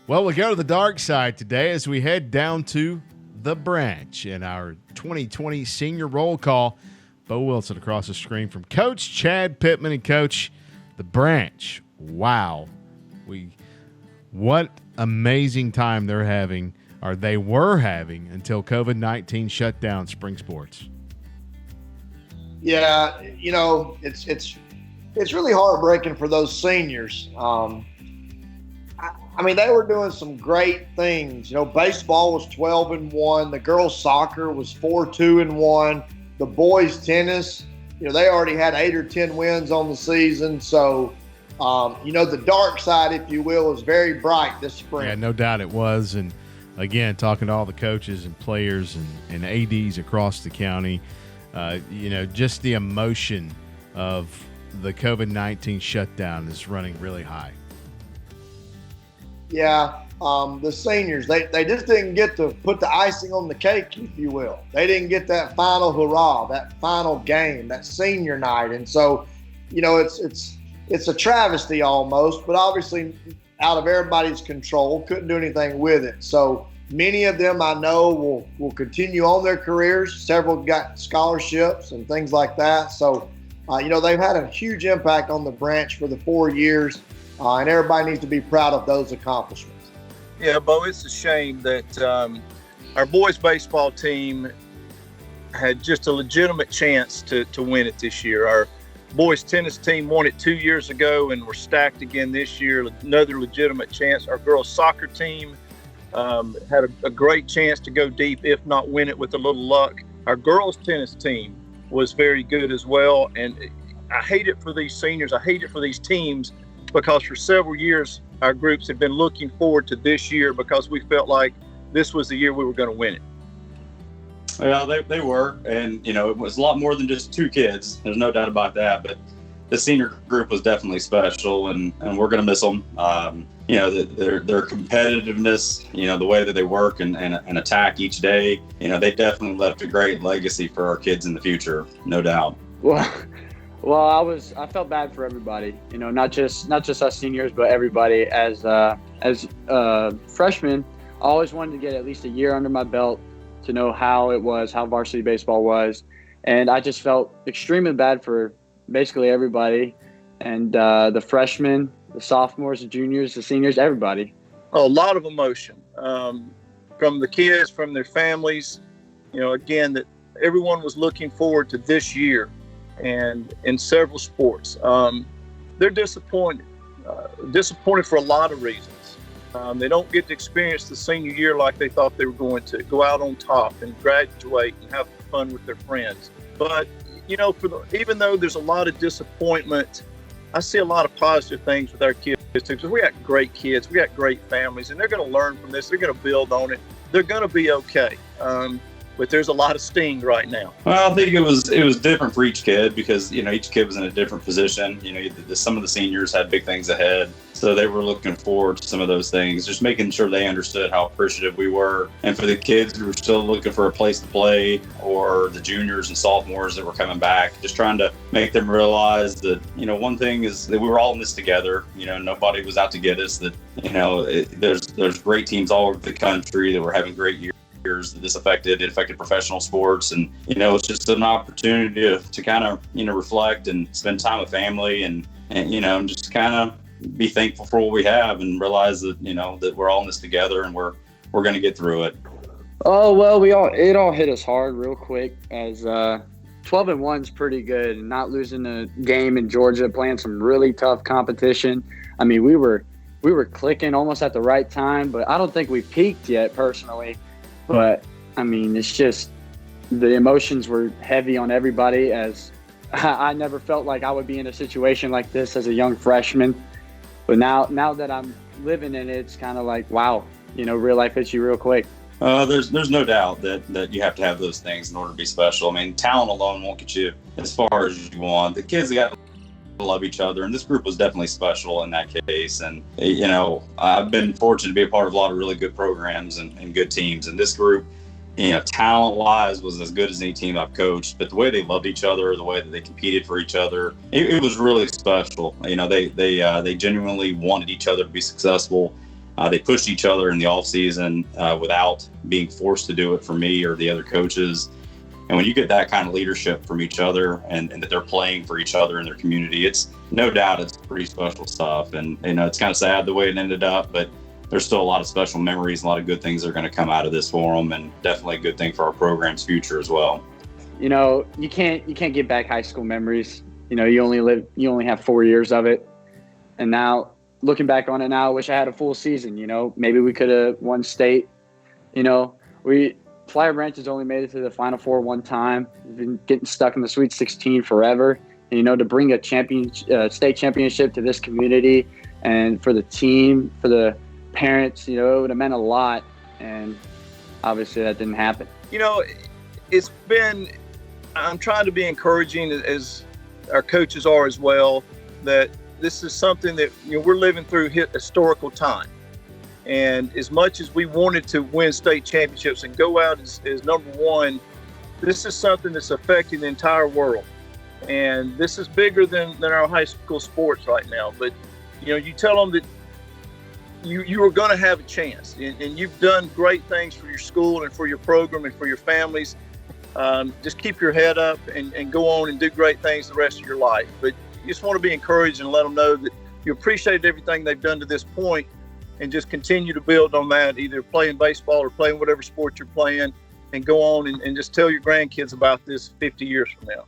Well, we'll go to the dark side today as we head down to the branch in our 2020 senior roll call. Bo Wilson across the screen from Coach Chad Pittman. And Coach, the branch, wow. What amazing time they're having, or they were having, until COVID-19 shut down spring sports. Yeah, it's really heartbreaking for those seniors. I mean, they were doing some great things. Baseball was 12-1. The girls' soccer was 4-2-1. The boys' tennis, they already had 8 or 10 wins on the season. So, the dark side, if you will, is very bright this spring. Yeah, no doubt it was. And, again, talking to all the coaches and players and ADs across the county, just the emotion of the COVID-19 shutdown is running really high. Yeah, the seniors, they just didn't get to put the icing on the cake, if you will. They didn't get that final hurrah, that final game, that senior night. And so, it's a travesty almost, but obviously out of everybody's control, couldn't do anything with it. So many of them I know will continue on their careers. Several got scholarships and things like that. So, they've had a huge impact on the branch for the 4 years. And everybody needs to be proud of those accomplishments. Yeah, Bo, it's a shame that our boys baseball team had just a legitimate chance to win it this year. Our boys tennis team won it 2 years ago and we're stacked again this year, another legitimate chance. Our girls soccer team had a great chance to go deep, if not win it with a little luck. Our girls tennis team was very good as well. And I hate it for these seniors. I hate it for these teams, because for several years, our groups have been looking forward to this year because we felt like this was the year we were going to win it. Well, they were, and, it was a lot more than just 2 kids. There's no doubt about that, but the senior group was definitely special, and we're going to miss them. Their competitiveness, the way that they work and attack each day, they definitely left a great legacy for our kids in the future, no doubt. Well, I felt bad for everybody, not just us seniors, but everybody. As freshmen, I always wanted to get at least a year under my belt to know how varsity baseball was. And I just felt extremely bad for basically everybody. And the freshmen, the sophomores, the juniors, the seniors, everybody. A lot of emotion from the kids, from their families, again, that everyone was looking forward to this year. And in several sports, they're disappointed for a lot of reasons. They don't get to experience the senior year like they thought they were going to, go out on top and graduate and have fun with their friends. But, even though there's a lot of disappointment, I see a lot of positive things with our kids too, because we got great kids, we got great families, and they're going to learn from this. They're going to build on it. They're going to be okay. But there's a lot of sting right now. Well, I think it was different for each kid because, each kid was in a different position. Some of the seniors had big things ahead, so they were looking forward to some of those things, just making sure they understood how appreciative we were. And for the kids who were still looking for a place to play, or the juniors and sophomores that were coming back, just trying to make them realize that, one thing is that we were all in this together. Nobody was out to get us, that, there's great teams all over the country that were having great years. That this affected professional sports, and it's just an opportunity to kind of reflect and spend time with family and just kind of be thankful for what we have and realize that that we're all in this together and we're going to get through it. Oh well, it all hit us hard real quick, as 12-1 is pretty good, and not losing a game in Georgia, playing some really tough competition. I mean, we were clicking almost at the right time, but I don't think we peaked yet personally. But, I mean, it's just the emotions were heavy on everybody, as I never felt like I would be in a situation like this as a young freshman. But now that I'm living in it, it's kind of like, wow, real life hits you real quick. There's no doubt that you have to have those things in order to be special. I mean, talent alone won't get you as far as you want. The kids got to love each other, and this group was definitely special in that case. And I've been fortunate to be a part of a lot of really good programs and good teams, and this group, talent wise, was as good as any team I've coached. But the way they loved each other, the way that they competed for each other, it was really special. They genuinely wanted each other to be successful, They pushed each other in the off season without being forced to do it for me or the other coaches. And when you get that kind of leadership from each other and that they're playing for each other in their community, it's no doubt it's pretty special stuff. And, it's kind of sad the way it ended up, but there's still a lot of special memories, a lot of good things that are going to come out of this for them, and definitely a good thing for our program's future as well. You can't get back high school memories. You only have 4 years of it. And now, looking back on it now, I wish I had a full season. Maybe we could have won state. Flowery Branch has only made it to the Final Four one time. We've been getting stuck in the Sweet 16 forever. And, to bring a state championship to this community and for the team, for the parents, it would have meant a lot. And obviously that didn't happen. I'm trying to be encouraging, as our coaches are as well, that this is something that we're living through historical time. And as much as we wanted to win state championships and go out as number one, this is something that's affecting the entire world. And this is bigger than our high school sports right now. But, you tell them that you are going to have a chance. And you've done great things for your school and for your program and for your families. Just keep your head up and go on and do great things the rest of your life. But you just want to be encouraged and let them know that you appreciate everything they've done to this point, and just continue to build on that, either playing baseball or playing whatever sport you're playing, and go on and just tell your grandkids about this 50 years from now.